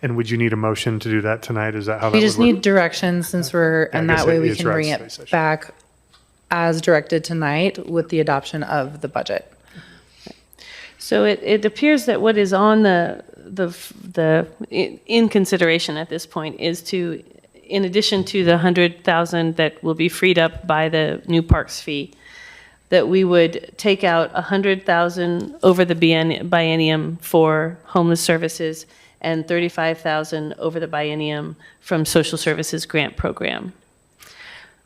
And would you need a motion to do that tonight? Is that how that We would just work? need direction since and I guess that way it we is can right, bring study it session. back as directed tonight with the adoption of the budget. So it appears that what is on in consideration at this point is to, in addition to the 100,000 that will be freed up by the new parks fee, that we would take out 100,000 over the biennium for homeless services and 35,000 over the biennium from social services grant program.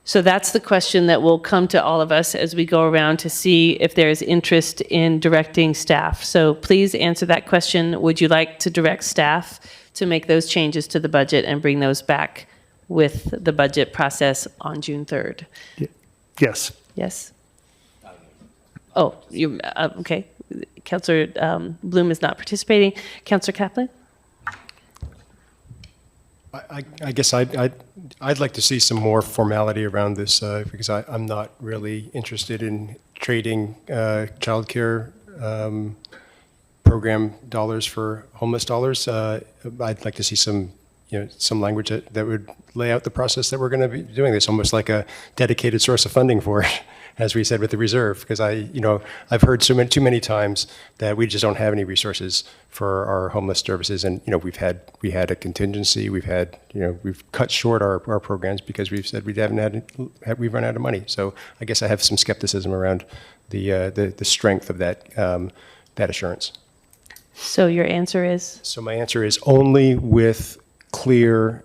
So that's the question that will come to all of us as we go around to see if there is interest in directing staff. So please answer that question. Would you like to direct staff to make those changes to the budget and bring those back with the budget process on June 3rd? Yes. Yes? Oh, you okay. Councillor Bloom is not participating. Councillor Kaplan? I guess I'd like to see some more formality around this because I'm not really interested in trading childcare program dollars for homeless dollars. I'd like to see some language that would lay out the process that we're going to be doing this, almost like a dedicated source of funding for it, as we said with the reserve. Because I've heard too many times that we just don't have any resources for our homeless services, and we had a contingency. We've cut short our programs because we've said we've run out of money. So I guess I have some skepticism around the strength of that assurance. So your answer is? So my answer is only with clear,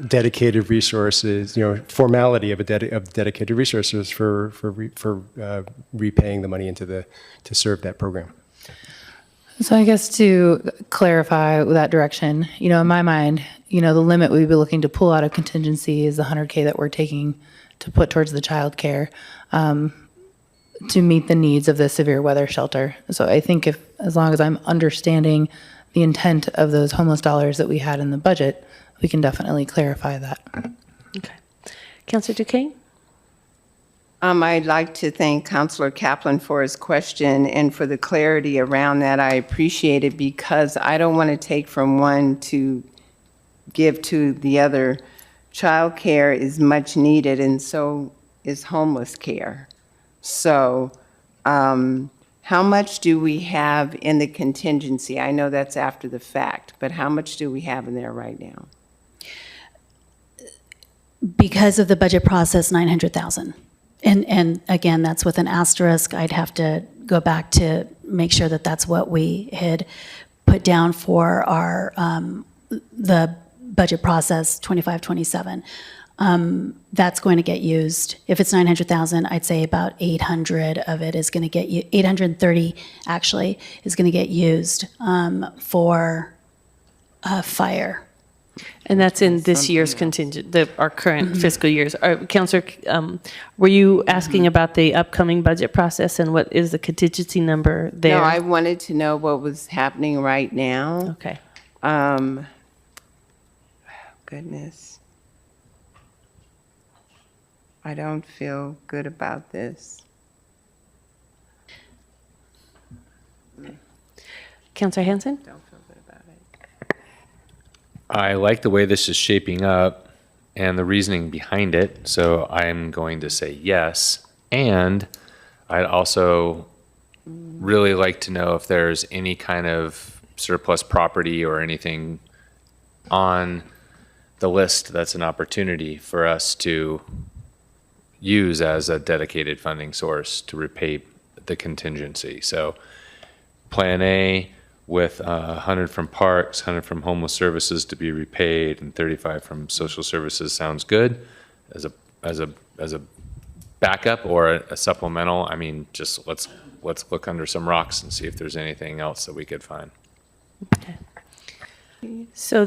dedicated resources, formality of dedicated resources for repaying the money to serve that program. So I guess to clarify that direction, in my mind, the limit we'd be looking to pull out of contingency is the 100K that we're taking to put towards the childcare to meet the needs of the severe weather shelter. So I think as long as I'm understanding the intent of those homeless dollars that we had in the budget, we can definitely clarify that. Okay. Councillor Duquesne? I'd like to thank Councillor Kaplan for his question and for the clarity around that. I appreciate it because I don't want to take from one to give to the other. Child care is much needed, and so is homeless care. So how much do we have in the contingency? I know that's after the fact, but how much do we have in there right now? Because of the budget process, 900,000. And again, that's with an asterisk. I'd have to go back to make sure that that's what we had put down for our the budget process 25-27. That's going to get used. If it's 900,000, I'd say about 800 of it is going to get 830 actually is going to get used for fire. And that's in this year's contingent, our current fiscal years. Councillor, were you asking about the upcoming budget process and what is the contingency number there? No, I wanted to know what was happening right now. Okay. Goodness. I don't feel good about this. Councillor Hanson? Don't feel good about it. I like the way this is shaping up and the reasoning behind it, so I'm going to say yes. And I'd also really like to know if there's any kind of surplus property or anything on the list that's an opportunity for us to use as a dedicated funding source to repay the contingency. So Plan A with 100 from parks, 100 from homeless services to be repaid, and 35 from social services sounds good as a backup or a supplemental. I mean, just let's look under some rocks and see if there's anything else that we could find. Okay. So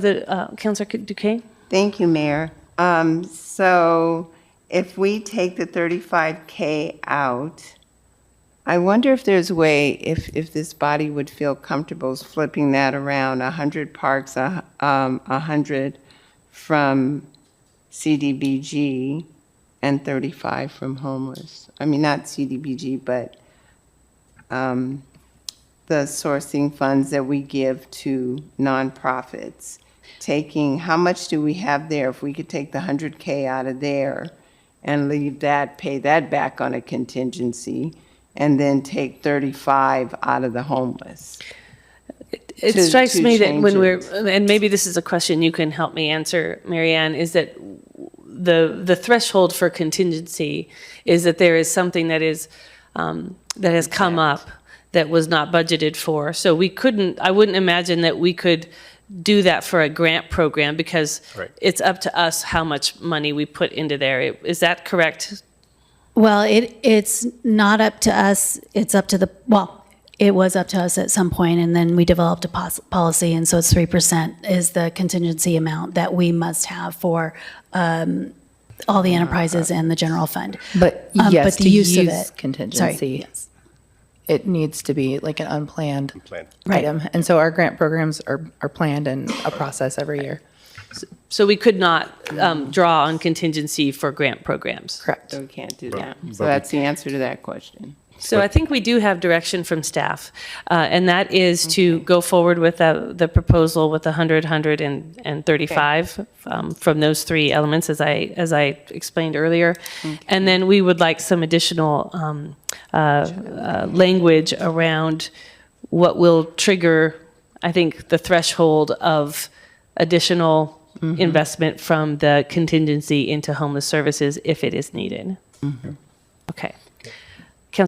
Councillor Duquesne? Thank you, Mayor. So if we take the 35K out, I wonder if there's a way, if this body would feel comfortable flipping that around, 100 parks, 100 from CDBG, and 35 from homeless. I mean, not CDBG, but the the sourcing funds that we give to nonprofits, taking, how much do we have there? If we could take the 100K out of there and leave that, pay that back on a contingency, and then take 35 out of the homeless. It to- strikes to me that change when we're, it. and maybe this is a question you can help me answer, Marianne, is that the threshold for contingency is that there is something that is, that has come up that was not budgeted for. So we couldn't, I wouldn't imagine that we could do that for a grant program because Right. it's up to us how much money we put into there. Is that correct? Well, it's not up to us, it's up to the, well, it was up to us at some point, and then we developed a policy, and so it's 3% is the contingency amount that we must have for all the enterprises and the general fund. But But yes, the to use of use it- contingency, yes. it needs to be like an unplanned Plan. Right. item. And so our grant programs are planned and a process every year. So we could not draw on contingency for grant programs. Correct. So we can't do that. So that's the answer to that question. So I think we do have direction from staff, and that is to go forward with the proposal with 100, 100, and 35 from those three elements, as I explained earlier. And then we would like some additional language around what will trigger, I think, the threshold of additional investment from the contingency into homeless services if it is needed. Okay.